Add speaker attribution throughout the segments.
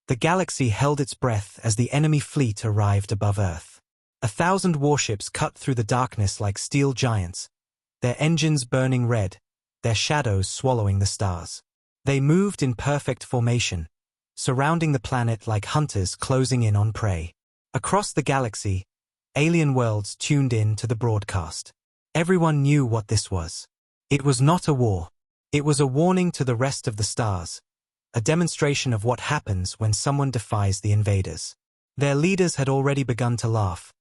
Speaker 1: The galaxy held its breath as the enemy fleet arrived above Earth. 1,000 warships cut through the darkness like steel giants, their engines burning red, their shadows swallowing the stars. They moved in perfect formation, surrounding the planet like hunters closing in on prey. Across the galaxy, alien worlds tuned in to the broadcast. Everyone knew what this was. It was not a war. It was a warning to the rest of the stars, a demonstration of what happens when someone defies the invaders. Their leaders had already begun to laugh,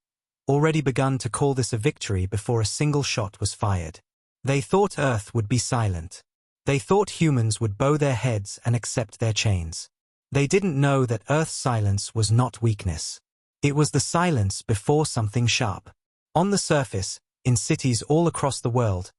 Speaker 1: already begun to call this a victory before a single shot was fired. They thought Earth would be silent. They thought humans would bow their heads and accept their chains. They didn't know that Earth's silence was not weakness. It was the silence before something sharp. On the surface, in cities all across the world,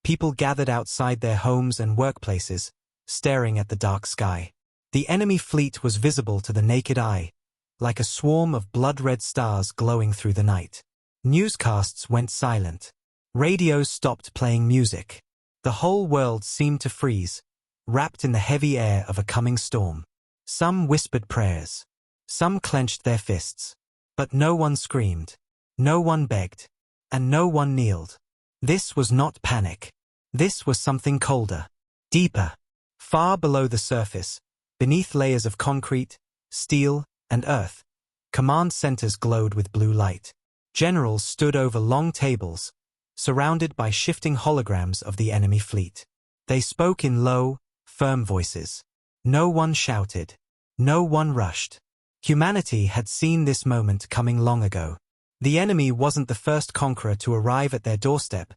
Speaker 1: people gathered outside their homes and workplaces, staring at the dark sky. The enemy fleet was visible to the naked eye, like a swarm of blood-red stars glowing through the night. Newscasts went silent. Radios stopped playing music. The whole world seemed to freeze, wrapped in the heavy air of a coming storm. Some whispered prayers. Some clenched their fists. But no one screamed. No one begged. And no one kneeled. This was not panic. This was something colder. Deeper. Far below the surface, beneath layers of concrete, steel, and earth, command centers glowed with blue light. Generals stood over long tables, surrounded by shifting holograms of the enemy fleet. They spoke in low, firm voices. No one shouted. No one rushed. Humanity had seen this moment coming long ago. The enemy wasn't the first conqueror to arrive at their doorstep,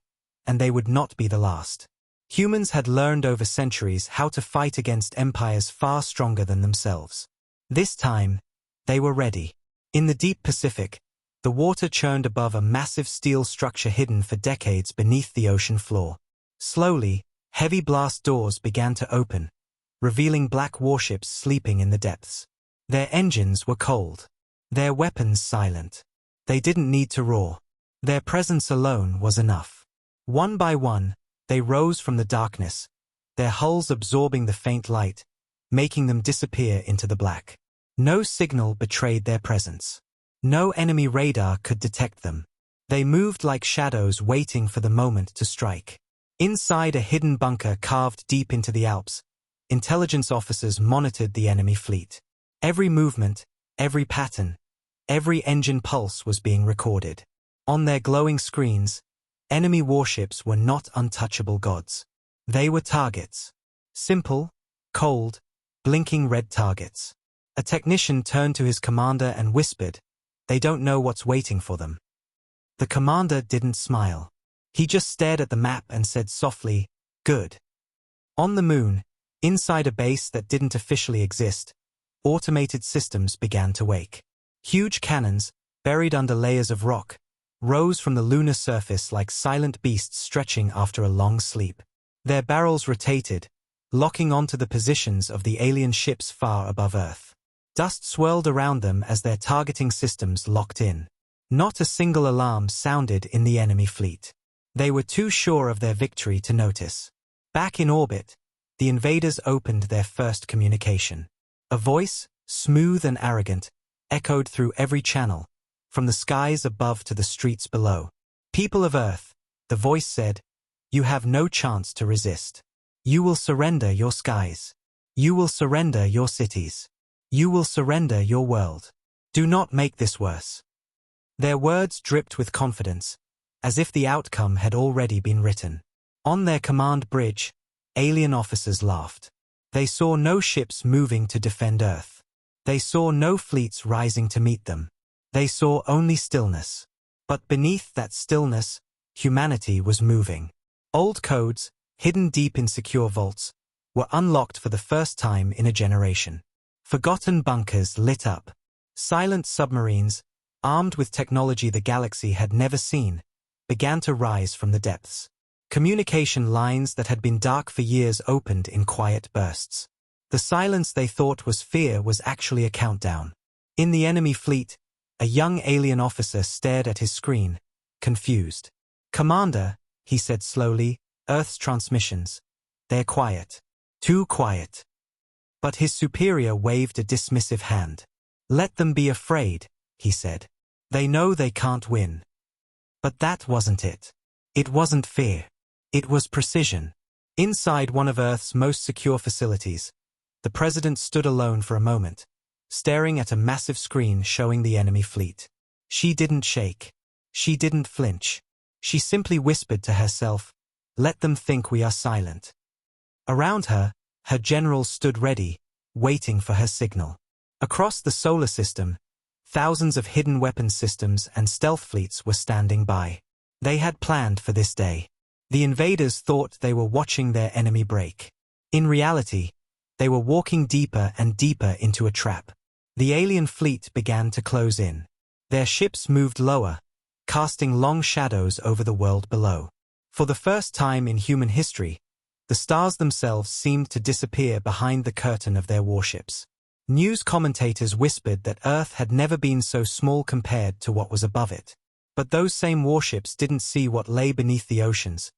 Speaker 1: and they would not be the last. Humans had learned over centuries how to fight against empires far stronger than themselves. This time, they were ready. In the deep Pacific, the water churned above a massive steel structure hidden for decades beneath the ocean floor. Slowly, heavy blast doors began to open, revealing black warships sleeping in the depths. Their engines were cold. Their weapons silent. They didn't need to roar. Their presence alone was enough. One by one, they rose from the darkness, their hulls absorbing the faint light, making them disappear into the black. No signal betrayed their presence. No enemy radar could detect them. They moved like shadows waiting for the moment to strike. Inside a hidden bunker carved deep into the Alps, intelligence officers monitored the enemy fleet. Every movement, every pattern, every engine pulse was being recorded. On their glowing screens, enemy warships were not untouchable gods. They were targets. Simple, cold, blinking red targets. A technician turned to his commander and whispered, "They don't know what's waiting for them." The commander didn't smile. He just stared at the map and said softly, "Good." On the moon, inside a base that didn't officially exist, automated systems began to wake. Huge cannons, buried under layers of rock, rose from the lunar surface like silent beasts stretching after a long sleep. Their barrels rotated, locking onto the positions of the alien ships far above Earth. Dust swirled around them as their targeting systems locked in. Not a single alarm sounded in the enemy fleet. They were too sure of their victory to notice. Back in orbit, the invaders opened their first communication. A voice, smooth and arrogant, echoed through every channel, from the skies above to the streets below. "People of Earth," the voice said, "you have no chance to resist. You will surrender your skies. You will surrender your cities. You will surrender your world. Do not make this worse." Their words dripped with confidence, as if the outcome had already been written. On their command bridge, alien officers laughed. They saw no ships moving to defend Earth. They saw no fleets rising to meet them. They saw only stillness. But beneath that stillness, humanity was moving. Old codes, hidden deep in secure vaults, were unlocked for the first time in a generation. Forgotten bunkers lit up. Silent submarines, armed with technology the galaxy had never seen, began to rise from the depths. Communication lines that had been dark for years opened in quiet bursts. The silence they thought was fear was actually a countdown. In the enemy fleet, a young alien officer stared at his screen, confused. "Commander," he said slowly, "Earth's transmissions. They're quiet. Too quiet." But his superior waved a dismissive hand. "Let them be afraid," he said. "They know they can't win." But that wasn't it. It wasn't fear. It was precision. Inside one of Earth's most secure facilities, the president stood alone for a moment, staring at a massive screen showing the enemy fleet. She didn't shake. She didn't flinch. She simply whispered to herself, "Let them think we are silent." Around her, her generals stood ready, waiting for her signal. Across the solar system, thousands of hidden weapons systems and stealth fleets were standing by. They had planned for this day. The invaders thought they were watching their enemy break. In reality, they were walking deeper and deeper into a trap. The alien fleet began to close in. Their ships moved lower, casting long shadows over the world below. For the first time in human history, the stars themselves seemed to disappear behind the curtain of their warships. News commentators whispered that Earth had never been so small compared to what was above it. But those same warships didn't see what lay beneath the oceans,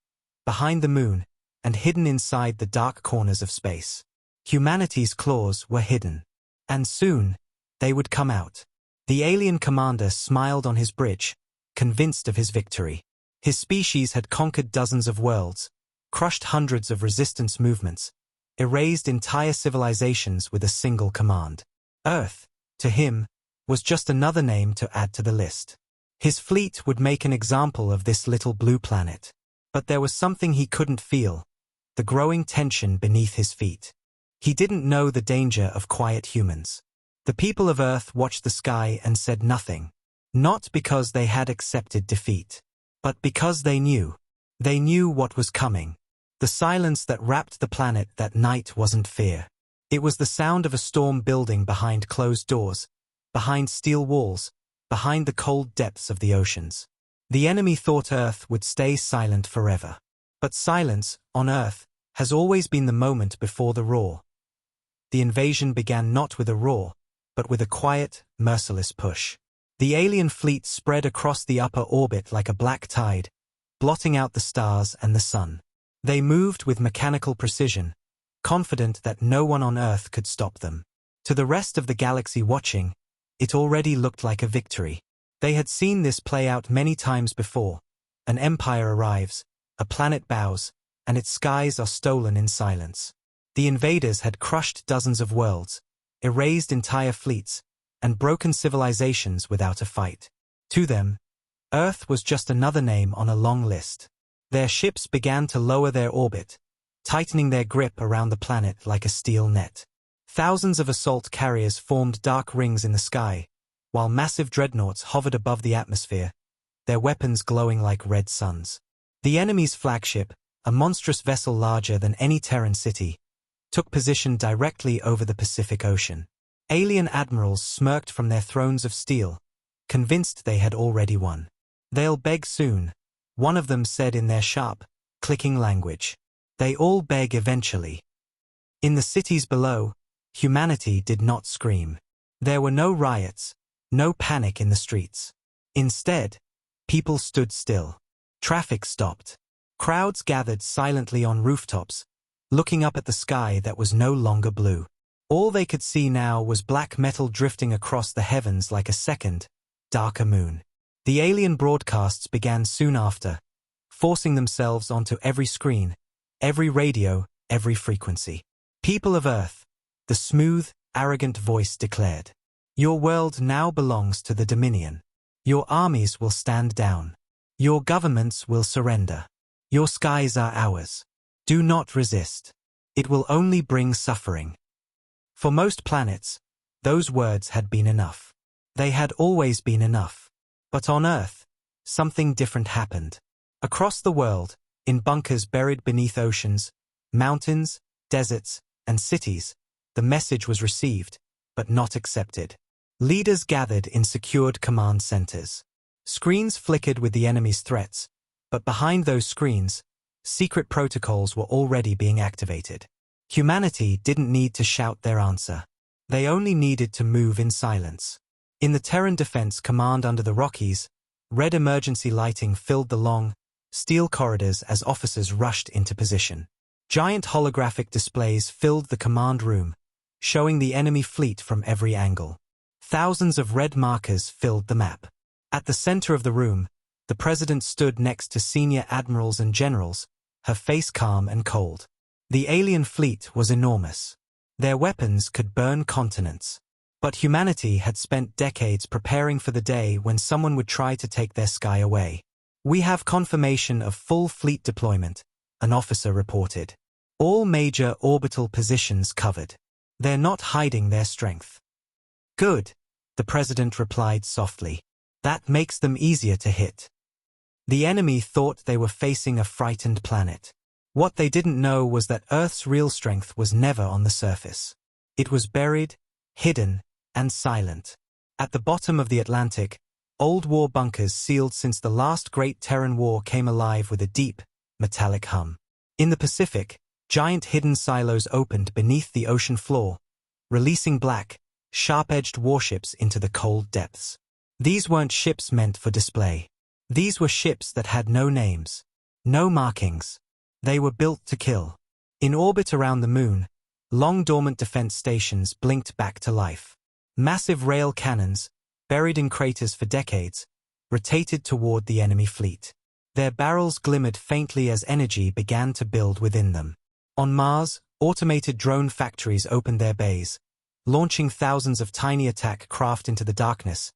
Speaker 1: behind the moon, and hidden inside the dark corners of space. Humanity's claws were hidden. And soon, they would come out. The alien commander smiled on his bridge, convinced of his victory. His species had conquered dozens of worlds, crushed hundreds of resistance movements, erased entire civilizations with a single command. Earth, to him, was just another name to add to the list. His fleet would make an example of this little blue planet. But there was something he couldn't feel, the growing tension beneath his feet. He didn't know the danger of quiet humans. The people of Earth watched the sky and said nothing. Not because they had accepted defeat, but because they knew. They knew what was coming. The silence that wrapped the planet that night wasn't fear. It was the sound of a storm building behind closed doors, behind steel walls, behind the cold depths of the oceans. The enemy thought Earth would stay silent forever. But silence, on Earth, has always been the moment before the roar. The invasion began not with a roar, but with a quiet, merciless push. The alien fleet spread across the upper orbit like a black tide, blotting out the stars and the sun. They moved with mechanical precision, confident that no one on Earth could stop them. To the rest of the galaxy watching, it already looked like a victory. They had seen this play out many times before. An empire arrives, a planet bows, and its skies are stolen in silence. The invaders had crushed dozens of worlds, erased entire fleets, and broken civilizations without a fight. To them, Earth was just another name on a long list. Their ships began to lower their orbit, tightening their grip around the planet like a steel net. Thousands of assault carriers formed dark rings in the sky, while massive dreadnoughts hovered above the atmosphere, their weapons glowing like red suns. The enemy's flagship, a monstrous vessel larger than any Terran city, took position directly over the Pacific Ocean. Alien admirals smirked from their thrones of steel, convinced they had already won. "They'll beg soon," one of them said in their sharp, clicking language. "They all beg eventually." In the cities below, humanity did not scream. There were no riots, no panic in the streets. Instead, people stood still. Traffic stopped. Crowds gathered silently on rooftops, looking up at the sky that was no longer blue. All they could see now was black metal drifting across the heavens like a second, darker moon. The alien broadcasts began soon after, forcing themselves onto every screen, every radio, every frequency. "People of Earth," the smooth, arrogant voice declared. "Your world now belongs to the Dominion. Your armies will stand down. Your governments will surrender. Your skies are ours. Do not resist. It will only bring suffering." For most planets, those words had been enough. They had always been enough. But on Earth, something different happened. Across the world, in bunkers buried beneath oceans, mountains, deserts, and cities, the message was received, but not accepted. Leaders gathered in secured command centers. Screens flickered with the enemy's threats, but behind those screens, secret protocols were already being activated. Humanity didn't need to shout their answer. They only needed to move in silence. In the Terran Defense Command under the Rockies, red emergency lighting filled the long, steel corridors as officers rushed into position. Giant holographic displays filled the command room, showing the enemy fleet from every angle. Thousands of red markers filled the map. At the center of the room, the president stood next to senior admirals and generals, her face calm and cold. The alien fleet was enormous. Their weapons could burn continents. But humanity had spent decades preparing for the day when someone would try to take their sky away. "We have confirmation of full fleet deployment," an officer reported. "All major orbital positions covered. They're not hiding their strength." "Good," the president replied softly. "That makes them easier to hit." The enemy thought they were facing a frightened planet. What they didn't know was that Earth's real strength was never on the surface. It was buried, hidden, and silent. At the bottom of the Atlantic, old war bunkers sealed since the last great Terran war came alive with a deep, metallic hum. In the Pacific, giant hidden silos opened beneath the ocean floor, releasing black, sharp-edged warships into the cold depths. These weren't ships meant for display. These were ships that had no names, no markings. They were built to kill. In orbit around the moon, long dormant defense stations blinked back to life. Massive rail cannons, buried in craters for decades, rotated toward the enemy fleet. Their barrels glimmered faintly as energy began to build within them. On Mars, automated drone factories opened their bays, launching thousands of tiny attack craft into the darkness,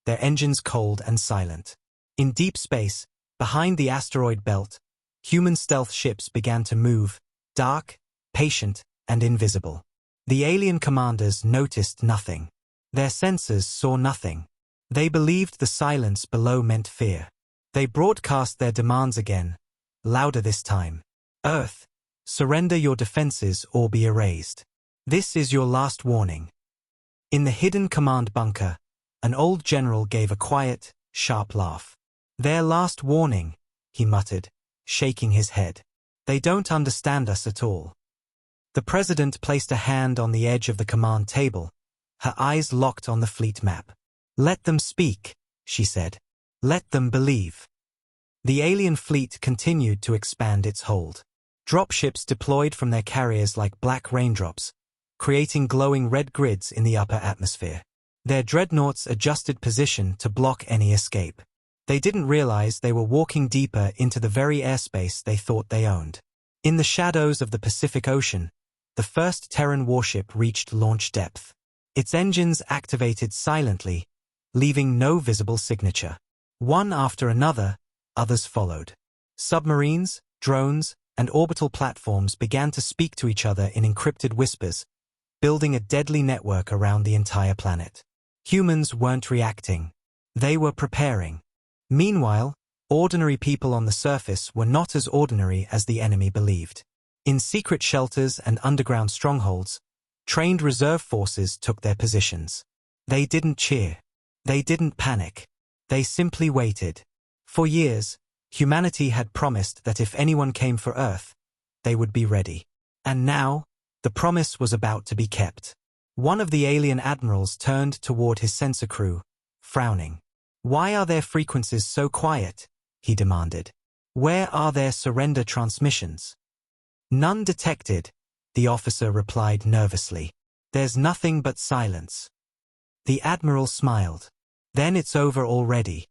Speaker 1: their engines cold and silent. In deep space, behind the asteroid belt, human stealth ships began to move, dark, patient, and invisible. The alien commanders noticed nothing. Their sensors saw nothing. They believed the silence below meant fear. They broadcast their demands again, louder this time. "Earth, surrender your defenses or be erased. This is your last warning." In the hidden command bunker, an old general gave a quiet, sharp laugh. "Their last warning," he muttered, shaking his head. "They don't understand us at all." The president placed a hand on the edge of the command table, her eyes locked on the fleet map. "Let them speak," she said. "Let them believe." The alien fleet continued to expand its hold. Dropships deployed from their carriers like black raindrops, creating glowing red grids in the upper atmosphere. Their dreadnoughts adjusted position to block any escape. They didn't realize they were walking deeper into the very airspace they thought they owned. In the shadows of the Pacific Ocean, the first Terran warship reached launch depth. Its engines activated silently, leaving no visible signature. One after another, others followed. Submarines, drones, and orbital platforms began to speak to each other in encrypted whispers, building a deadly network around the entire planet. Humans weren't reacting. They were preparing. Meanwhile, ordinary people on the surface were not as ordinary as the enemy believed. In secret shelters and underground strongholds, trained reserve forces took their positions. They didn't cheer. They didn't panic. They simply waited. For years, humanity had promised that if anyone came for Earth, they would be ready. And now, the promise was about to be kept. One of the alien admirals turned toward his sensor crew, frowning. "Why are their frequencies so quiet?" he demanded. "Where are their surrender transmissions?" "None detected," the officer replied nervously. "There's nothing but silence." The admiral smiled. "Then it's over already."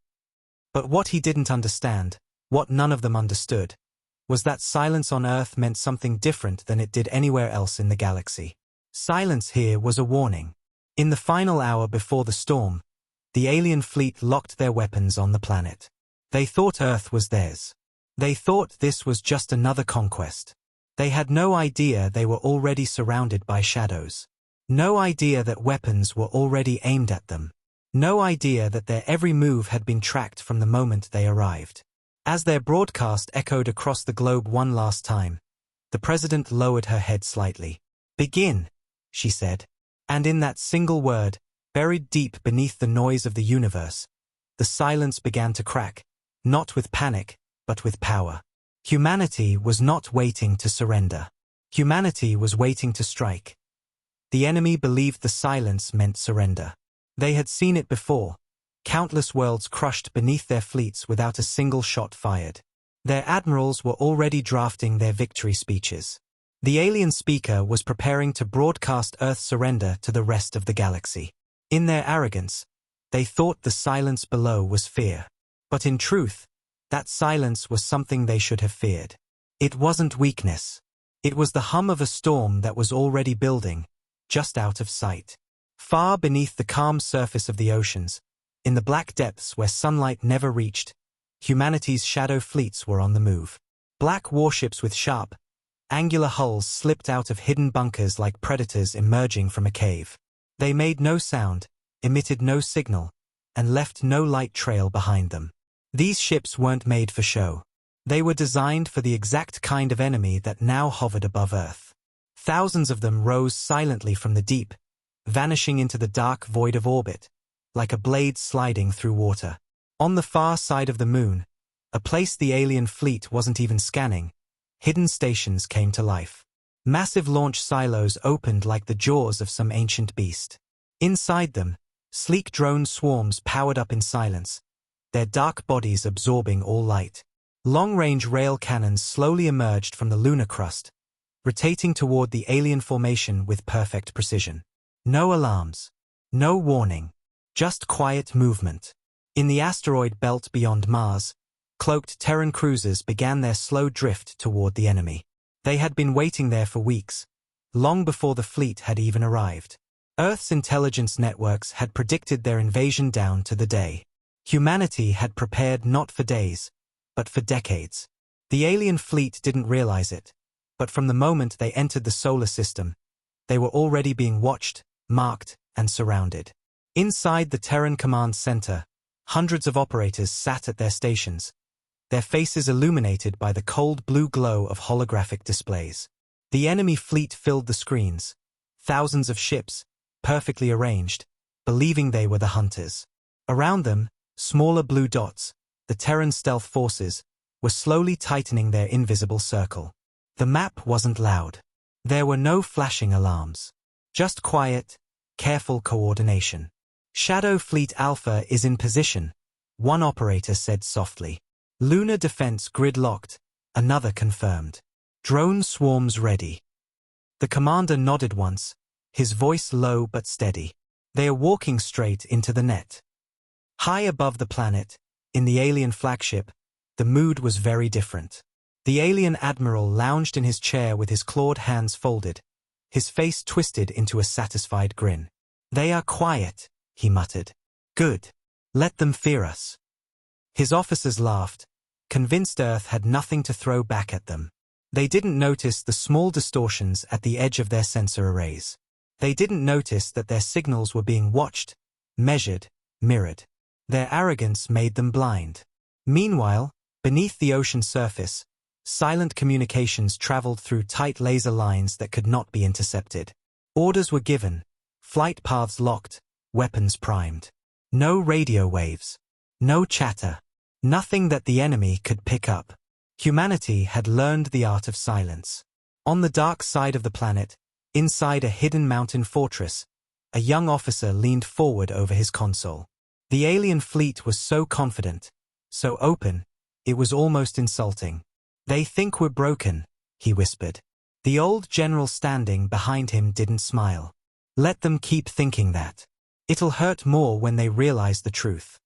Speaker 1: But what he didn't understand, what none of them understood, was that silence on Earth meant something different than it did anywhere else in the galaxy. Silence here was a warning. In the final hour before the storm, the alien fleet locked their weapons on the planet. They thought Earth was theirs. They thought this was just another conquest. They had no idea they were already surrounded by shadows. No idea that weapons were already aimed at them. No idea that their every move had been tracked from the moment they arrived. As their broadcast echoed across the globe one last time, the president lowered her head slightly. "Begin," she said. And in that single word, buried deep beneath the noise of the universe, the silence began to crack, not with panic, but with power. Humanity was not waiting to surrender. Humanity was waiting to strike. The enemy believed the silence meant surrender. They had seen it before, countless worlds crushed beneath their fleets without a single shot fired. Their admirals were already drafting their victory speeches. The alien speaker was preparing to broadcast Earth's surrender to the rest of the galaxy. In their arrogance, they thought the silence below was fear. But in truth, that silence was something they should have feared. It wasn't weakness. It was the hum of a storm that was already building, just out of sight. Far beneath the calm surface of the oceans, in the black depths where sunlight never reached, humanity's shadow fleets were on the move. Black warships with sharp, angular hulls slipped out of hidden bunkers like predators emerging from a cave. They made no sound, emitted no signal, and left no light trail behind them. These ships weren't made for show. They were designed for the exact kind of enemy that now hovered above Earth. Thousands of them rose silently from the deep, vanishing into the dark void of orbit, like a blade sliding through water. On the far side of the moon, a place the alien fleet wasn't even scanning, hidden stations came to life. Massive launch silos opened like the jaws of some ancient beast. Inside them, sleek drone swarms powered up in silence, their dark bodies absorbing all light. Long-range rail cannons slowly emerged from the lunar crust, rotating toward the alien formation with perfect precision. No alarms, no warning, just quiet movement. In the asteroid belt beyond Mars, cloaked Terran cruisers began their slow drift toward the enemy. They had been waiting there for weeks, long before the fleet had even arrived. Earth's intelligence networks had predicted their invasion down to the day. Humanity had prepared not for days, but for decades. The alien fleet didn't realize it, but from the moment they entered the solar system, they were already being watched, marked, and surrounded. Inside the Terran Command Center, hundreds of operators sat at their stations, their faces illuminated by the cold blue glow of holographic displays. The enemy fleet filled the screens, thousands of ships, perfectly arranged, believing they were the hunters. Around them, smaller blue dots, the Terran stealth forces, were slowly tightening their invisible circle. The map wasn't loud. There were no flashing alarms. Just quiet, careful coordination. Shadow Fleet Alpha is in position, one operator said softly. Lunar defense grid locked, another confirmed. Drone swarms ready. The commander nodded once, his voice low but steady. They are walking straight into the net. High above the planet, in the alien flagship, the mood was very different. The alien admiral lounged in his chair with his clawed hands folded, his face twisted into a satisfied grin. "They are quiet," he muttered. "Good. Let them fear us." His officers laughed, convinced Earth had nothing to throw back at them. They didn't notice the small distortions at the edge of their sensor arrays. They didn't notice that their signals were being watched, measured, mirrored. Their arrogance made them blind. Meanwhile, beneath the ocean surface, silent communications traveled through tight laser lines that could not be intercepted. Orders were given, flight paths locked, weapons primed. No radio waves. No chatter. Nothing that the enemy could pick up. Humanity had learned the art of silence. On the dark side of the planet, inside a hidden mountain fortress, a young officer leaned forward over his console. The alien fleet was so confident, so open, it was almost insulting. "They think we're broken," he whispered. The old general standing behind him didn't smile. "Let them keep thinking that. It'll hurt more when they realize the truth."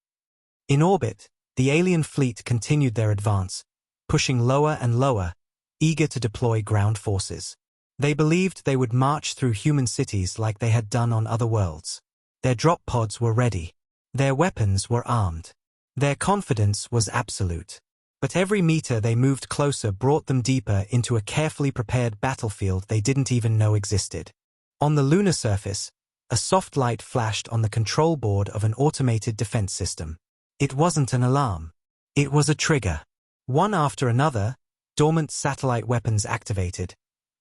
Speaker 1: In orbit, the alien fleet continued their advance, pushing lower and lower, eager to deploy ground forces. They believed they would march through human cities like they had done on other worlds. Their drop pods were ready. Their weapons were armed. Their confidence was absolute. But every meter they moved closer brought them deeper into a carefully prepared battlefield they didn't even know existed. On the lunar surface, a soft light flashed on the control board of an automated defense system. It wasn't an alarm. It was a trigger. One after another, dormant satellite weapons activated,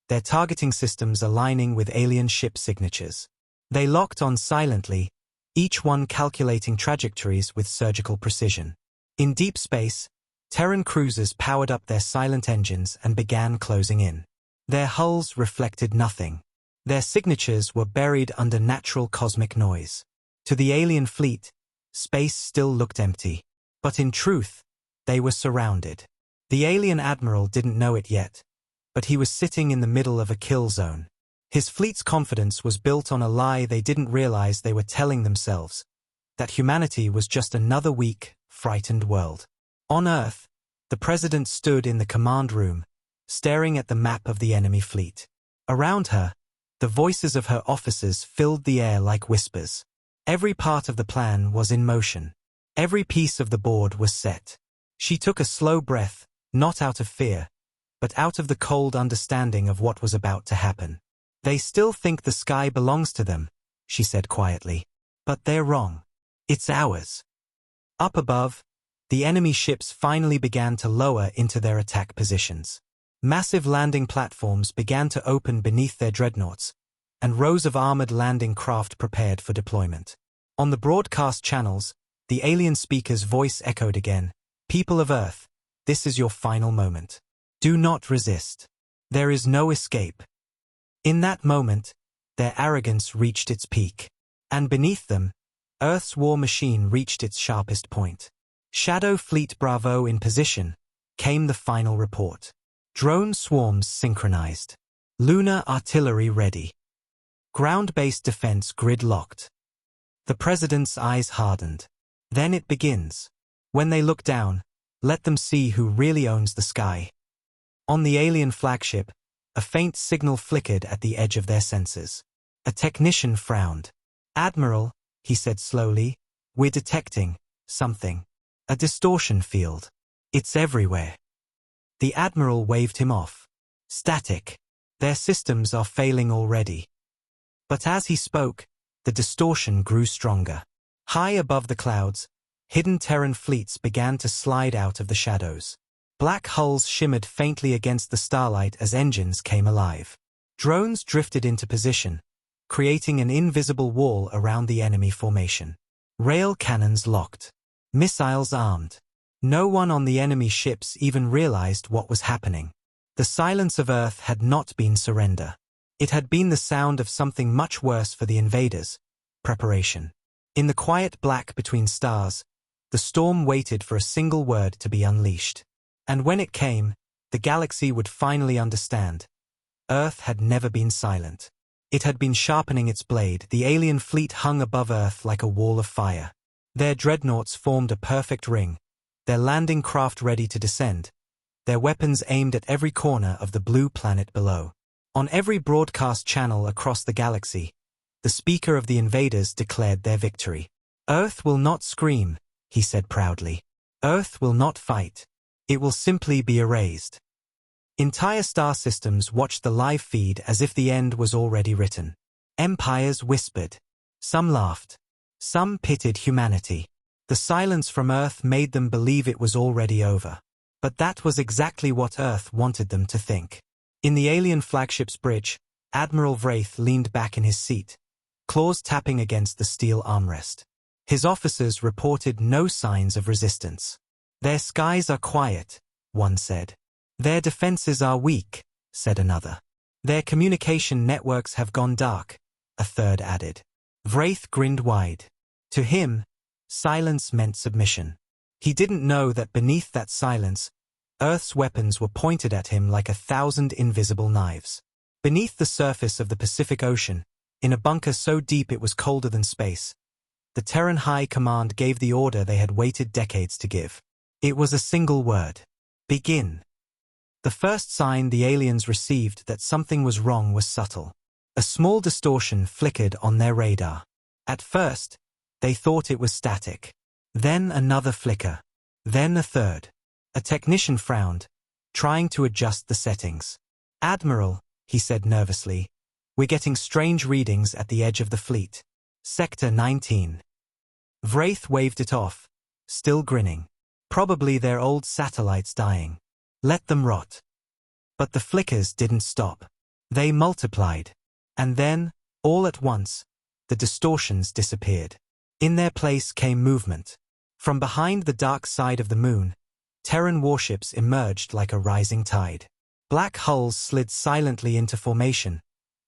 Speaker 1: their targeting systems aligning with alien ship signatures. They locked on silently, each one calculating trajectories with surgical precision. In deep space, Terran cruisers powered up their silent engines and began closing in. Their hulls reflected nothing. Their signatures were buried under natural cosmic noise. To the alien fleet, space still looked empty. But in truth, they were surrounded. The alien admiral didn't know it yet, but he was sitting in the middle of a kill zone. His fleet's confidence was built on a lie they didn't realize they were telling themselves, that humanity was just another weak, frightened world. On Earth, the president stood in the command room, staring at the map of the enemy fleet. Around her, the voices of her officers filled the air like whispers. Every part of the plan was in motion. Every piece of the board was set. She took a slow breath, not out of fear, but out of the cold understanding of what was about to happen. "They still think the sky belongs to them," she said quietly. "But they're wrong. It's ours." Up above, the enemy ships finally began to lower into their attack positions. Massive landing platforms began to open beneath their dreadnoughts, and rows of armored landing craft prepared for deployment. On the broadcast channels, the alien speaker's voice echoed again, "People of Earth, this is your final moment. Do not resist. There is no escape." In that moment, their arrogance reached its peak. And beneath them, Earth's war machine reached its sharpest point. "Shadow Fleet Bravo in position," came the final report. Drone swarms synchronized. Lunar artillery ready. Ground-based defense grid locked. The president's eyes hardened. Then it begins. When they look down, let them see who really owns the sky. On the alien flagship, a faint signal flickered at the edge of their sensors. A technician frowned. "Admiral," he said slowly, "we're detecting something. A distortion field. It's everywhere." The Admiral waved him off. "Static. Their systems are failing already." But as he spoke, the distortion grew stronger. High above the clouds, hidden Terran fleets began to slide out of the shadows. Black hulls shimmered faintly against the starlight as engines came alive. Drones drifted into position, creating an invisible wall around the enemy formation. Rail cannons locked. Missiles armed. No one on the enemy ships even realized what was happening. The silence of Earth had not been surrender. It had been the sound of something much worse for the invaders: preparation. In the quiet black between stars, the storm waited for a single word to be unleashed. And when it came, the galaxy would finally understand. Earth had never been silent. It had been sharpening its blade. The alien fleet hung above Earth like a wall of fire. Their dreadnoughts formed a perfect ring, their landing craft ready to descend, their weapons aimed at every corner of the blue planet below. On every broadcast channel across the galaxy, the speaker of the invaders declared their victory. "Earth will not scream," he said proudly. "Earth will not fight. It will simply be erased." Entire star systems watched the live feed as if the end was already written. Empires whispered. Some laughed. Some pitied humanity. The silence from Earth made them believe it was already over. But that was exactly what Earth wanted them to think. In the alien flagship's bridge, Admiral Vraith leaned back in his seat, claws tapping against the steel armrest. His officers reported no signs of resistance. "Their skies are quiet," one said. "Their defenses are weak," said another. "Their communication networks have gone dark," a third added. Vraith grinned wide. To him, silence meant submission. He didn't know that beneath that silence, Earth's weapons were pointed at him like 1,000 invisible knives. Beneath the surface of the Pacific Ocean, in a bunker so deep it was colder than space, the Terran High Command gave the order they had waited decades to give. It was a single word. Begin. The first sign the aliens received that something was wrong was subtle. A small distortion flickered on their radar. At first, they thought it was static. Then another flicker. Then a third. A technician frowned, trying to adjust the settings. "Admiral," he said nervously, "we're getting strange readings at the edge of the fleet. Sector 19. Vraith waved it off, still grinning. "Probably their old satellites dying. Let them rot." But the flickers didn't stop. They multiplied. And then, all at once, the distortions disappeared. In their place came movement. From behind the dark side of the moon, Terran warships emerged like a rising tide. Black hulls slid silently into formation,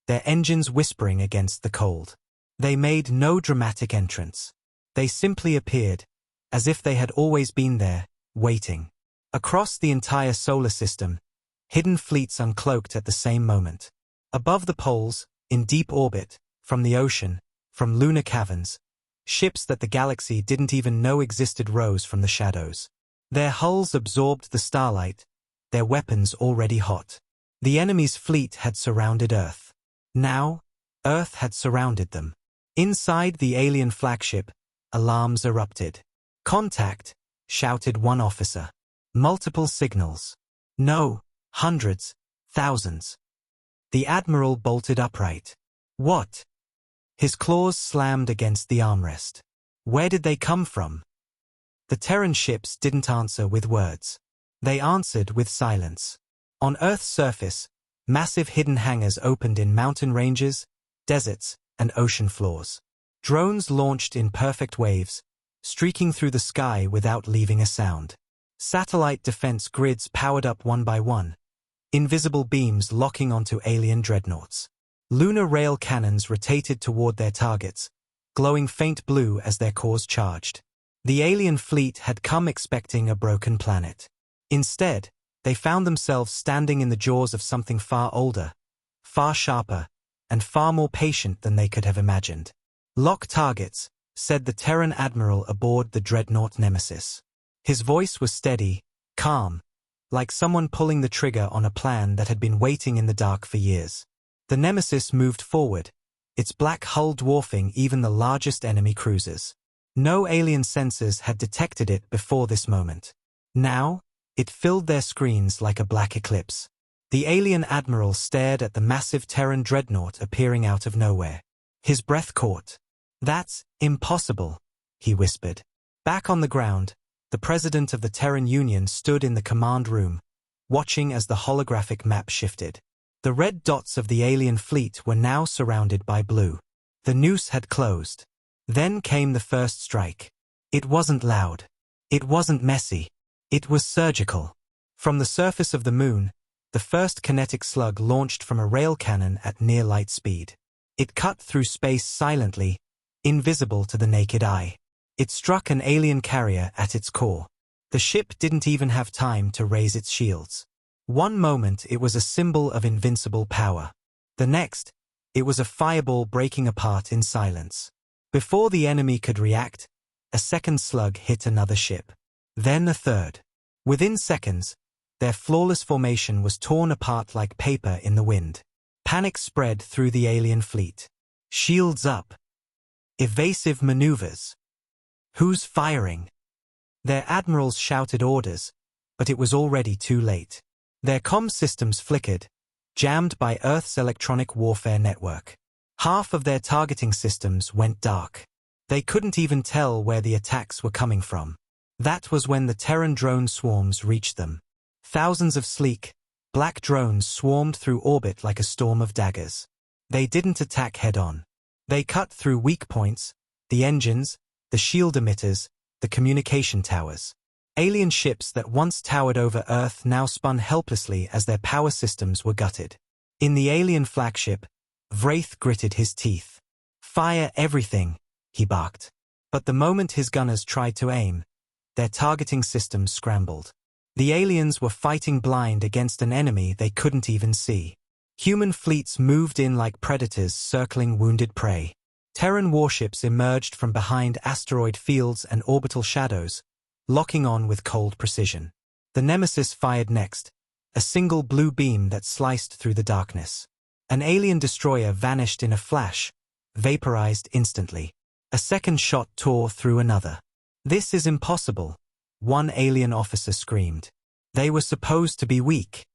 Speaker 1: their engines whispering against the cold. They made no dramatic entrance. They simply appeared, as if they had always been there, waiting. Across the entire solar system, hidden fleets uncloaked at the same moment. Above the poles, in deep orbit, from the ocean, from lunar caverns, ships that the galaxy didn't even know existed rose from the shadows. Their hulls absorbed the starlight, their weapons already hot. The enemy's fleet had surrounded Earth. Now, Earth had surrounded them. Inside the alien flagship, alarms erupted. "Contact," shouted one officer. Multiple signals. "No, hundreds, thousands." The admiral bolted upright. "What?" His claws slammed against the armrest. Where did they come from? The Terran ships didn't answer with words. They answered with silence. On Earth's surface, massive hidden hangars opened in mountain ranges, deserts, and ocean floors. Drones launched in perfect waves, streaking through the sky without leaving a sound. Satellite defense grids powered up one by one, invisible beams locking onto alien dreadnoughts. Lunar rail cannons rotated toward their targets, glowing faint blue as their cores charged. The alien fleet had come expecting a broken planet. Instead, they found themselves standing in the jaws of something far older, far sharper, and far more patient than they could have imagined. "Lock targets," said the Terran admiral aboard the dreadnought Nemesis. His voice was steady, calm, like someone pulling the trigger on a plan that had been waiting in the dark for years. The Nemesis moved forward, its black hull dwarfing even the largest enemy cruisers. No alien sensors had detected it before this moment. Now, it filled their screens like a black eclipse. The alien admiral stared at the massive Terran dreadnought appearing out of nowhere. His breath caught. "That's impossible," he whispered. Back on the ground, the president of the Terran Union stood in the command room, watching as the holographic map shifted. The red dots of the alien fleet were now surrounded by blue. The noose had closed. Then came the first strike. It wasn't loud. It wasn't messy. It was surgical. From the surface of the moon, the first kinetic slug launched from a rail cannon at near light speed. It cut through space silently, invisible to the naked eye. It struck an alien carrier at its core. The ship didn't even have time to raise its shields. One moment it was a symbol of invincible power. The next, it was a fireball breaking apart in silence. Before the enemy could react, a second slug hit another ship. Then a third. Within seconds, their flawless formation was torn apart like paper in the wind. Panic spread through the alien fleet. Shields up. Evasive maneuvers. Who's firing? Their admirals shouted orders, but it was already too late. Their comm systems flickered, jammed by Earth's electronic warfare network. Half of their targeting systems went dark. They couldn't even tell where the attacks were coming from. That was when the Terran drone swarms reached them. Thousands of sleek, black drones swarmed through orbit like a storm of daggers. They didn't attack head-on. They cut through weak points, the engines, the shield emitters, the communication towers. Alien ships that once towered over Earth now spun helplessly as their power systems were gutted. In the alien flagship, Wraith gritted his teeth. "Fire everything," he barked. But the moment his gunners tried to aim, their targeting systems scrambled. The aliens were fighting blind against an enemy they couldn't even see. Human fleets moved in like predators circling wounded prey. Terran warships emerged from behind asteroid fields and orbital shadows, locking on with cold precision. The Nemesis fired next, a single blue beam that sliced through the darkness. An alien destroyer vanished in a flash, vaporized instantly. A second shot tore through another. "This is impossible," one alien officer screamed. They were supposed to be weak.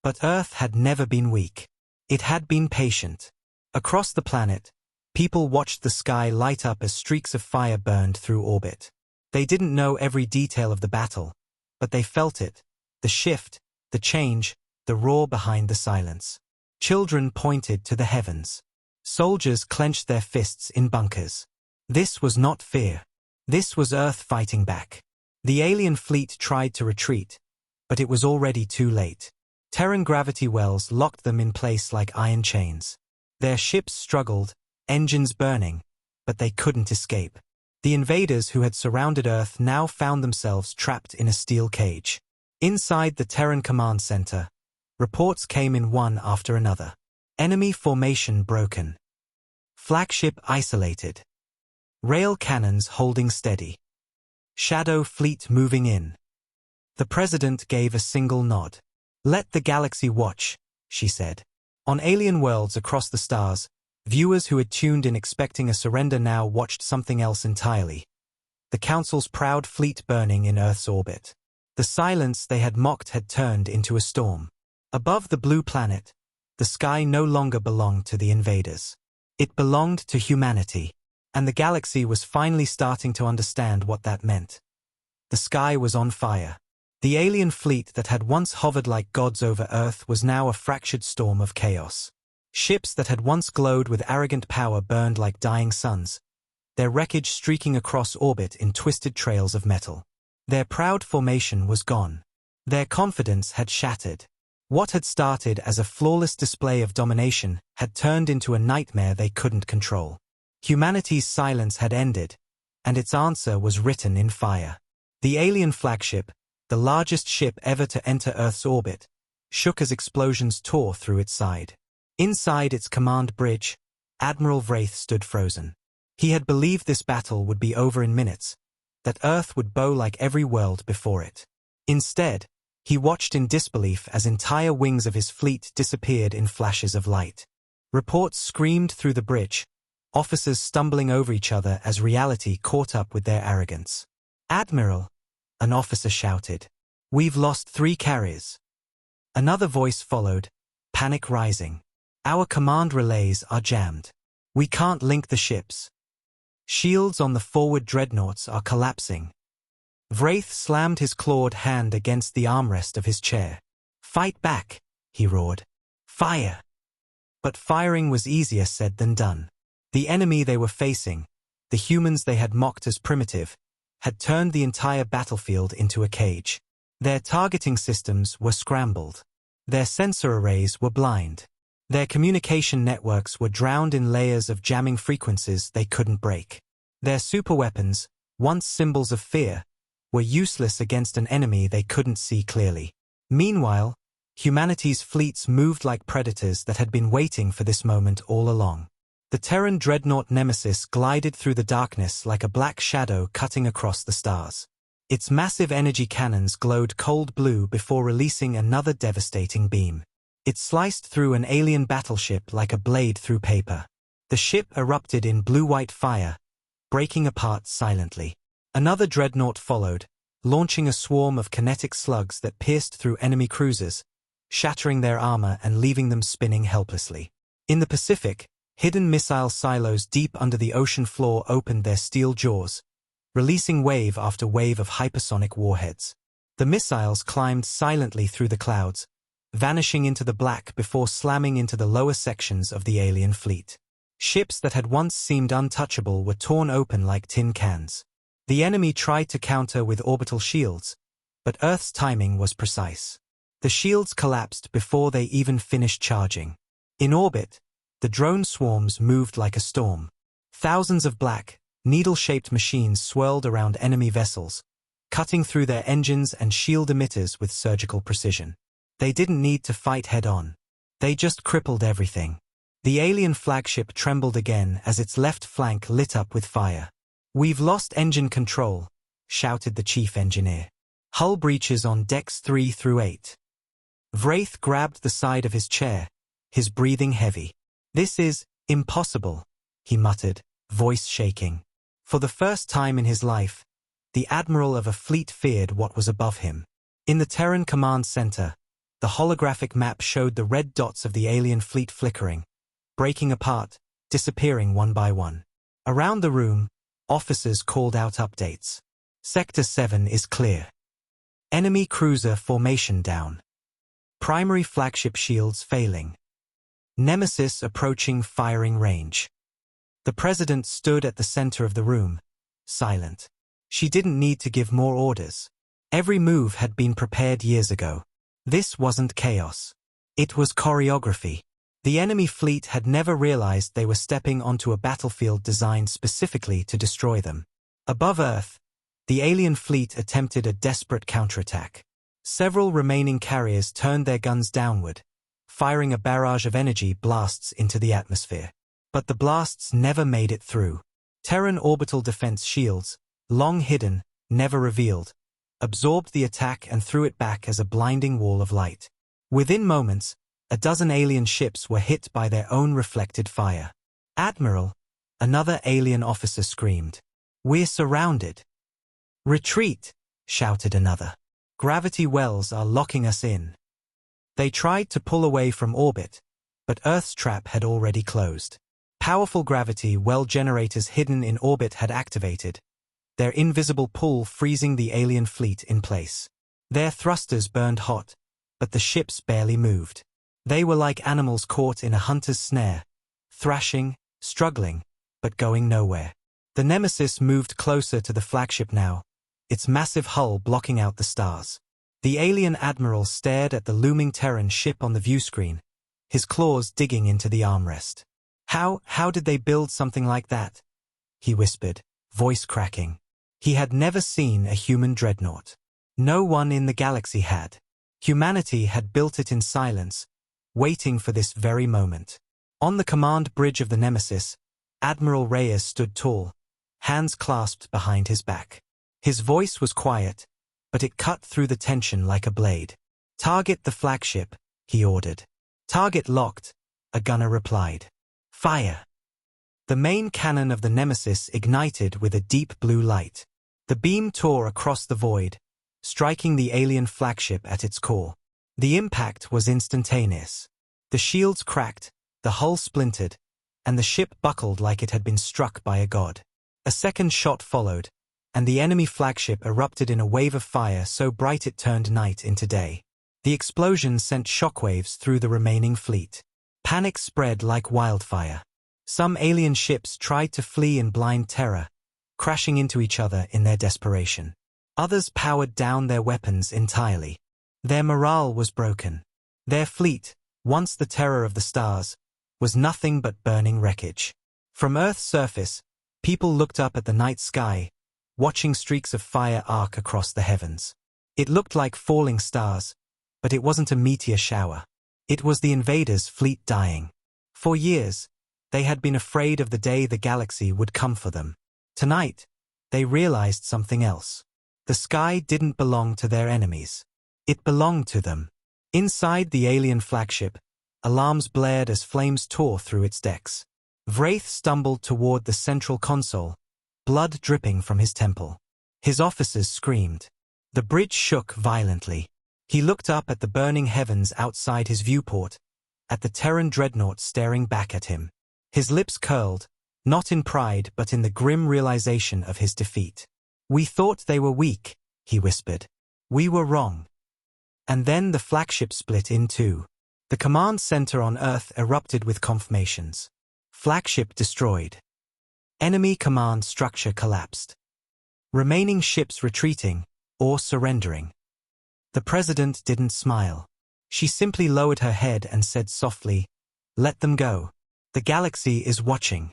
Speaker 1: But Earth had never been weak. It had been patient. Across the planet, people watched the sky light up as streaks of fire burned through orbit. They didn't know every detail of the battle, but they felt it, the shift, the change, the roar behind the silence. Children pointed to the heavens. Soldiers clenched their fists in bunkers. This was not fear. This was Earth fighting back. The alien fleet tried to retreat, but it was already too late. Terran gravity wells locked them in place like iron chains. Their ships struggled, engines burning, but they couldn't escape. The invaders who had surrounded Earth now found themselves trapped in a steel cage. Inside the Terran command center, Reports came in one after another. Enemy formation broken. Flagship isolated. Rail cannons holding steady. Shadow fleet moving in. The president gave a single nod. "Let the galaxy watch," she said. On alien worlds across the stars, viewers who had tuned in expecting a surrender now watched something else entirely. The Council's proud fleet burning in Earth's orbit. The silence they had mocked had turned into a storm. Above the blue planet, the sky no longer belonged to the invaders. It belonged to humanity, and the galaxy was finally starting to understand what that meant. The sky was on fire. The alien fleet that had once hovered like gods over Earth was now a fractured storm of chaos. Ships that had once glowed with arrogant power burned like dying suns, their wreckage streaking across orbit in twisted trails of metal. Their proud formation was gone. Their confidence had shattered. What had started as a flawless display of domination had turned into a nightmare they couldn't control. Humanity's silence had ended, and its answer was written in fire. The alien flagship, the largest ship ever to enter Earth's orbit, shook as explosions tore through its side. Inside its command bridge, Admiral Wraith stood frozen. He had believed this battle would be over in minutes, that Earth would bow like every world before it. Instead, he watched in disbelief as entire wings of his fleet disappeared in flashes of light. Reports screamed through the bridge, officers stumbling over each other as reality caught up with their arrogance. "Admiral," an officer shouted, "we've lost 3 carriers." Another voice followed, panic rising. "Our command relays are jammed. We can't link the ships. Shields on the forward dreadnoughts are collapsing." Wraith slammed his clawed hand against the armrest of his chair. "Fight back," he roared. "Fire!" But firing was easier said than done. The enemy they were facing, the humans they had mocked as primitive, had turned the entire battlefield into a cage. Their targeting systems were scrambled. Their sensor arrays were blind. Their communication networks were drowned in layers of jamming frequencies they couldn't break. Their superweapons, once symbols of fear, were useless against an enemy they couldn't see clearly. Meanwhile, humanity's fleets moved like predators that had been waiting for this moment all along. The Terran dreadnought Nemesis glided through the darkness like a black shadow cutting across the stars. Its massive energy cannons glowed cold blue before releasing another devastating beam. It sliced through an alien battleship like a blade through paper. The ship erupted in blue-white fire, breaking apart silently. Another dreadnought followed, launching a swarm of kinetic slugs that pierced through enemy cruisers, shattering their armor and leaving them spinning helplessly. In the Pacific, hidden missile silos deep under the ocean floor opened their steel jaws, releasing wave after wave of hypersonic warheads. The missiles climbed silently through the clouds, vanishing into the black before slamming into the lower sections of the alien fleet. Ships that had once seemed untouchable were torn open like tin cans. The enemy tried to counter with orbital shields, but Earth's timing was precise. The shields collapsed before they even finished charging. In orbit, the drone swarms moved like a storm. Thousands of black, needle-shaped machines swirled around enemy vessels, cutting through their engines and shield emitters with surgical precision. They didn't need to fight head-on. They just crippled everything. The alien flagship trembled again as its left flank lit up with fire. "We've lost engine control," shouted the chief engineer. "Hull breaches on decks 3 through 8. Wraith grabbed the side of his chair, his breathing heavy. "This is impossible," he muttered, voice shaking. For the first time in his life, the admiral of a fleet feared what was above him. In the Terran command center, the holographic map showed the red dots of the alien fleet flickering, breaking apart, disappearing one by one. Around the room, officers called out updates. Sector 7 is clear. Enemy cruiser formation down. Primary flagship shields failing. Nemesis approaching firing range. The president stood at the center of the room, silent. She didn't need to give more orders. Every move had been prepared years ago. This wasn't chaos. It was choreography. The enemy fleet had never realized they were stepping onto a battlefield designed specifically to destroy them. Above Earth, the alien fleet attempted a desperate counterattack. Several remaining carriers turned their guns downward, firing a barrage of energy blasts into the atmosphere. But the blasts never made it through. Terran orbital defense shields, long hidden, never revealed, absorbed the attack and threw it back as a blinding wall of light. Within moments, a dozen alien ships were hit by their own reflected fire. "Admiral," another alien officer screamed. "We're surrounded." "Retreat," shouted another. "Gravity wells are locking us in." They tried to pull away from orbit, but Earth's trap had already closed. Powerful gravity well generators hidden in orbit had activated, their invisible pull freezing the alien fleet in place. Their thrusters burned hot, but the ships barely moved. They were like animals caught in a hunter's snare, thrashing, struggling, but going nowhere. The Nemesis moved closer to the flagship now, its massive hull blocking out the stars. The alien admiral stared at the looming Terran ship on the viewscreen, his claws digging into the armrest. How did they build something like that?" he whispered, voice cracking. He had never seen a human dreadnought. No one in the galaxy had. Humanity had built it in silence, waiting for this very moment. On the command bridge of the Nemesis, Admiral Reyes stood tall, hands clasped behind his back. His voice was quiet, but it cut through the tension like a blade. "Target the flagship," he ordered. "Target locked," a gunner replied. "Fire." The main cannon of the Nemesis ignited with a deep blue light. The beam tore across the void, striking the alien flagship at its core. The impact was instantaneous. The shields cracked, the hull splintered, and the ship buckled like it had been struck by a god. A second shot followed, and the enemy flagship erupted in a wave of fire so bright it turned night into day. The explosion sent shockwaves through the remaining fleet. Panic spread like wildfire. Some alien ships tried to flee in blind terror, crashing into each other in their desperation. Others powered down their weapons entirely. Their morale was broken. Their fleet, once the terror of the stars, was nothing but burning wreckage. From Earth's surface, people looked up at the night sky, watching streaks of fire arc across the heavens. It looked like falling stars, but it wasn't a meteor shower. It was the invaders' fleet dying. For years, they had been afraid of the day the galaxy would come for them. Tonight, they realized something else. The sky didn't belong to their enemies. It belonged to them. Inside the alien flagship, alarms blared as flames tore through its decks. Wraith stumbled toward the central console, blood dripping from his temple. His officers screamed. The bridge shook violently. He looked up at the burning heavens outside his viewport, at the Terran dreadnought staring back at him. His lips curled, not in pride but in the grim realization of his defeat. "We thought they were weak," he whispered. "We were wrong." And then the flagship split in two. The command center on Earth erupted with confirmations. Flagship destroyed. Enemy command structure collapsed. Remaining ships retreating, or surrendering. The president didn't smile. She simply lowered her head and said softly, "Let them go. The galaxy is watching."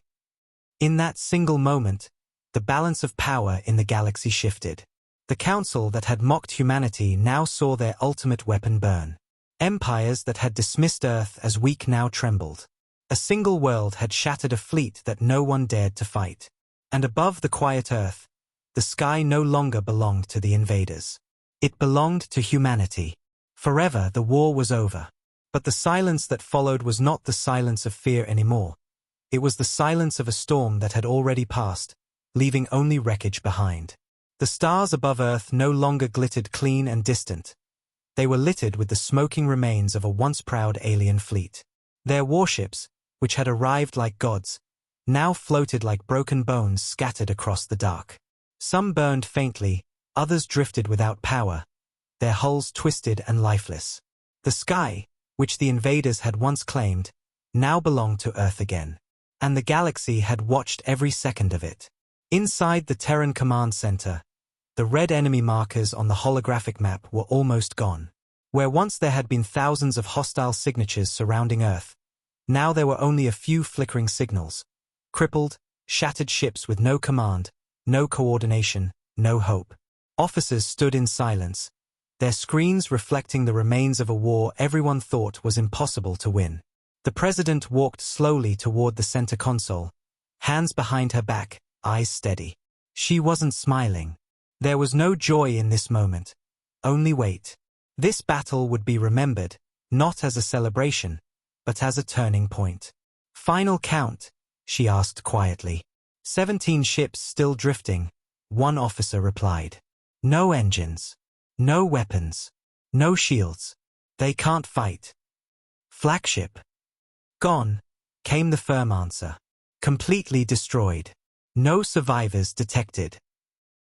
Speaker 1: In that single moment, the balance of power in the galaxy shifted. The council that had mocked humanity now saw their ultimate weapon burn. Empires that had dismissed Earth as weak now trembled. A single world had shattered a fleet that no one dared to fight. And above the quiet Earth, the sky no longer belonged to the invaders. It belonged to humanity. Forever the war was over. But the silence that followed was not the silence of fear anymore. It was the silence of a storm that had already passed, leaving only wreckage behind. The stars above Earth no longer glittered clean and distant. They were littered with the smoking remains of a once proud alien fleet. Their warships, which had arrived like gods, now floated like broken bones scattered across the dark. Some burned faintly, others drifted without power, their hulls twisted and lifeless. The sky, which the invaders had once claimed, now belonged to Earth again. And the galaxy had watched every second of it. Inside the Terran command center, the red enemy markers on the holographic map were almost gone. Where once there had been thousands of hostile signatures surrounding Earth, now there were only a few flickering signals. Crippled, shattered ships with no command, no coordination, no hope. Officers stood in silence, their screens reflecting the remains of a war everyone thought was impossible to win. The president walked slowly toward the center console, hands behind her back, eyes steady. She wasn't smiling. There was no joy in this moment, only weight. This battle would be remembered, not as a celebration, but as a turning point. Final count, she asked quietly. 17 ships still drifting, one officer replied. No engines. No weapons. No shields. They can't fight. Flagship. Gone, came the firm answer. Completely destroyed. No survivors detected.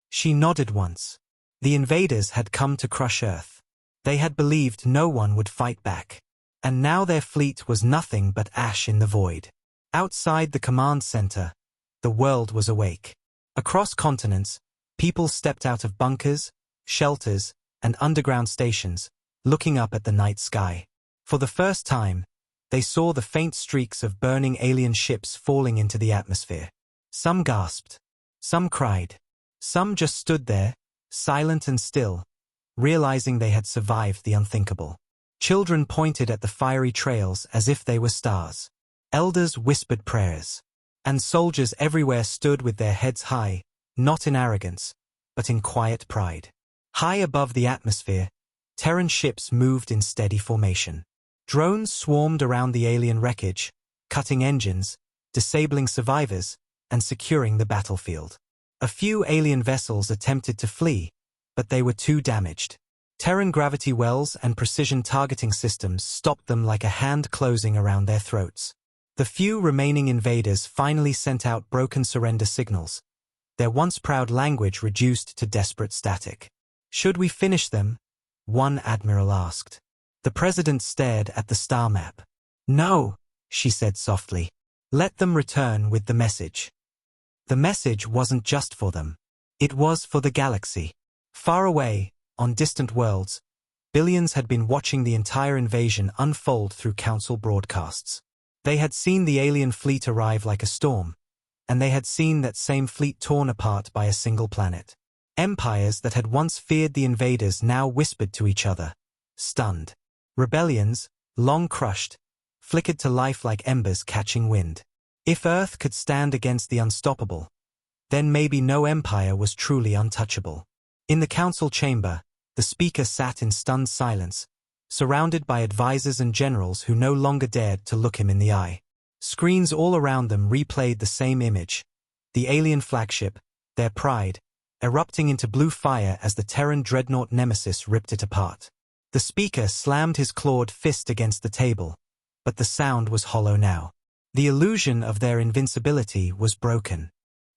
Speaker 1: She nodded once. The invaders had come to crush Earth. They had believed no one would fight back. And now their fleet was nothing but ash in the void. Outside the command center, the world was awake. Across continents, people stepped out of bunkers, shelters, and underground stations, looking up at the night sky. For the first time, they saw the faint streaks of burning alien ships falling into the atmosphere. Some gasped. Some cried. Some just stood there, silent and still, realizing they had survived the unthinkable. Children pointed at the fiery trails as if they were stars. Elders whispered prayers. And soldiers everywhere stood with their heads high, not in arrogance, but in quiet pride. High above the atmosphere, Terran ships moved in steady formation. Drones swarmed around the alien wreckage, cutting engines, disabling survivors, and securing the battlefield. A few alien vessels attempted to flee, but they were too damaged. Terran gravity wells and precision targeting systems stopped them like a hand closing around their throats. The few remaining invaders finally sent out broken surrender signals, their once proud language reduced to desperate static. Should we finish them? One admiral asked. The president stared at the star map. No, she said softly. Let them return with the message. The message wasn't just for them. It was for the galaxy. Far away, on distant worlds, billions had been watching the entire invasion unfold through council broadcasts. They had seen the alien fleet arrive like a storm, and they had seen that same fleet torn apart by a single planet. Empires that had once feared the invaders now whispered to each other, stunned. Rebellions, long crushed, flickered to life like embers catching wind. If Earth could stand against the unstoppable, then maybe no empire was truly untouchable. In the council chamber, the speaker sat in stunned silence, surrounded by advisors and generals who no longer dared to look him in the eye. Screens all around them replayed the same image, the alien flagship, their pride, erupting into blue fire as the Terran dreadnought Nemesis ripped it apart. The speaker slammed his clawed fist against the table, but the sound was hollow now. The illusion of their invincibility was broken.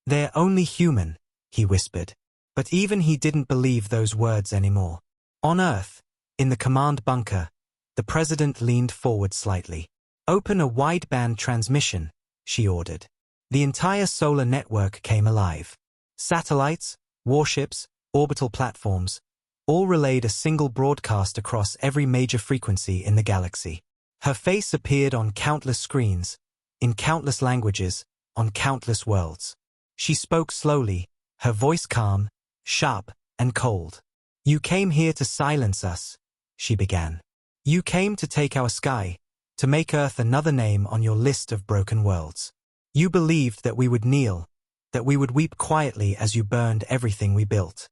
Speaker 1: They're only human, he whispered. But even he didn't believe those words anymore. On Earth, in the command bunker, the president leaned forward slightly. Open a wideband transmission, she ordered. The entire solar network came alive. Satellites, warships, orbital platforms, all relayed a single broadcast across every major frequency in the galaxy. Her face appeared on countless screens, in countless languages, on countless worlds. She spoke slowly, her voice calm, sharp, and cold. You came here to silence us, she began. You came to take our sky, to make Earth another name on your list of broken worlds. You believed that we would kneel, that we would weep quietly as you burned everything we built.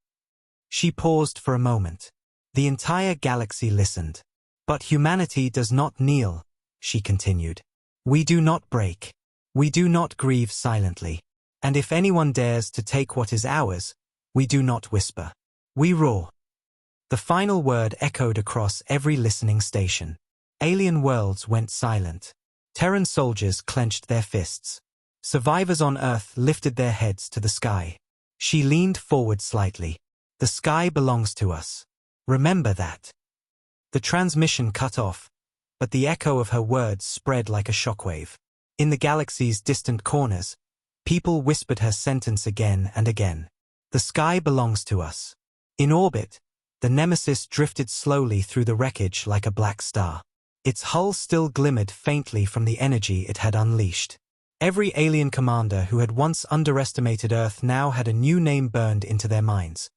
Speaker 1: She paused for a moment. The entire galaxy listened. But humanity does not kneel, she continued. We do not break. We do not grieve silently. And if anyone dares to take what is ours, we do not whisper. We roar. The final word echoed across every listening station. Alien worlds went silent. Terran soldiers clenched their fists. Survivors on Earth lifted their heads to the sky. She leaned forward slightly. The sky belongs to us. Remember that. The transmission cut off, but the echo of her words spread like a shockwave. In the galaxy's distant corners, people whispered her sentence again and again. The sky belongs to us. In orbit, the Nemesis drifted slowly through the wreckage like a black star. Its hull still glimmered faintly from the energy it had unleashed. Every alien commander who had once underestimated Earth now had a new name burned into their minds.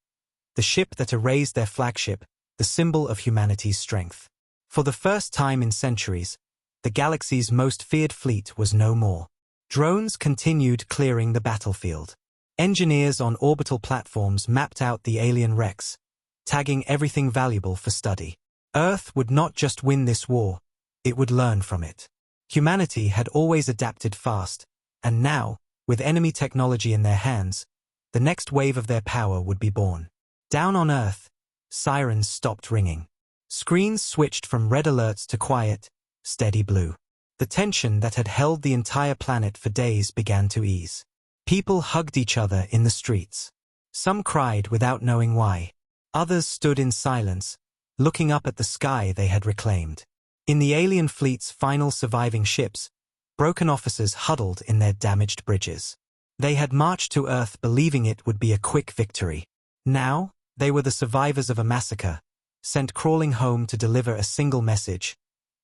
Speaker 1: The ship that erased their flagship, the symbol of humanity's strength. For the first time in centuries, the galaxy's most feared fleet was no more. Drones continued clearing the battlefield. Engineers on orbital platforms mapped out the alien wrecks, tagging everything valuable for study. Earth would not just win this war, it would learn from it. Humanity had always adapted fast, and now, with enemy technology in their hands, the next wave of their power would be born. Down on Earth, sirens stopped ringing. Screens switched from red alerts to quiet, steady blue. The tension that had held the entire planet for days began to ease. People hugged each other in the streets. Some cried without knowing why. Others stood in silence, looking up at the sky they had reclaimed. In the alien fleet's final surviving ships, broken officers huddled in their damaged bridges. They had marched to Earth believing it would be a quick victory. Now, they were the survivors of a massacre, sent crawling home to deliver a single message.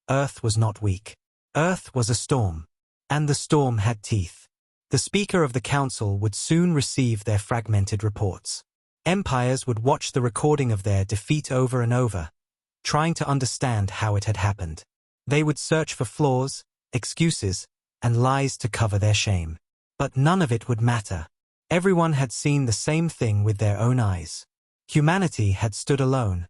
Speaker 1: Earth was not weak. Earth was a storm. And the storm had teeth. The Speaker of the Council would soon receive their fragmented reports. Empires would watch the recording of their defeat over and over, trying to understand how it had happened. They would search for flaws, excuses, and lies to cover their shame. But none of it would matter. Everyone had seen the same thing with their own eyes. Humanity had stood alone,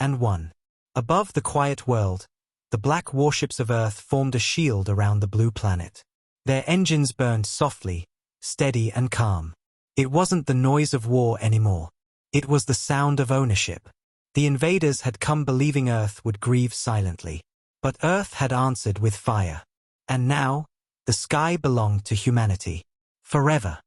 Speaker 1: and won. Above the quiet world, the black warships of Earth formed a shield around the blue planet. Their engines burned softly, steady and calm. It wasn't the noise of war anymore. It was the sound of ownership. The invaders had come believing Earth would grieve silently. But Earth had answered with fire. And now, the sky belonged to humanity. Forever.